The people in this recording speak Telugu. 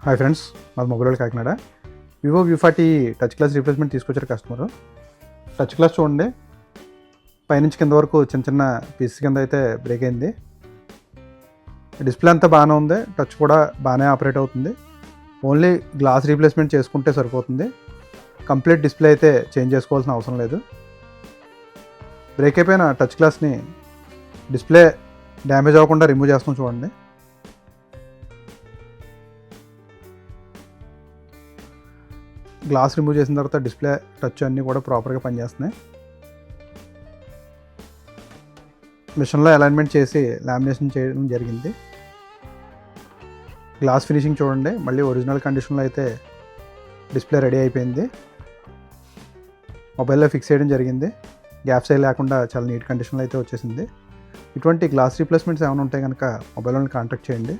హాయ్ ఫ్రెండ్స్, మాది mobile Kakinada. Vivo V40 touch glass replacement తీసుకొచ్చారు కస్టమరు. టచ్ గ్లాస్ చూడండి, పైనుంచి కింద వరకు చిన్న చిన్న పీసెస్ కింద అయితే బ్రేక్ అయింది. డిస్ప్లే అంతా బాగానే ఉంది, టచ్ కూడా బాగానే ఆపరేట్ అవుతుంది. ఓన్లీ గ్లాస్ రీప్లేస్మెంట్ చేసుకుంటే సరిపోతుంది. కంప్లీట్ డిస్ప్లే అయితే చేంజ్ చేసుకోవాల్సిన అవసరం లేదు. బ్రేక్ అయిపోయిన టచ్ గ్లాస్ని డిస్ప్లే డ్యామేజ్ అవ్వకుండా రిమూవ్ చేస్తాం చూడండి. గ్లాస్ రిమూవ్ చేసిన తర్వాత డిస్ప్లే టచ్ అన్నీ కూడా ప్రాపర్గా పనిచేస్తున్నాయి. మిషన్లో అలైన్మెంట్ చేసి లామినేషన్ చేయడం జరిగింది. గ్లాస్ ఫినిషింగ్ చూడండి, మళ్ళీ ఒరిజినల్ కండిషన్లో అయితే డిస్ప్లే రెడీ అయిపోయింది. మొబైల్లో ఫిక్స్ చేయడం జరిగింది. గ్యాప్స్ అయి లేకుండా చాలా నీట్ కండిషన్లో అయితే వచ్చేసింది. ఇటువంటి గ్లాస్ రీప్లేస్మెంట్స్ ఏమైనా ఉంటే కనుక మొబైల్ని కాంటాక్ట్ చేయండి.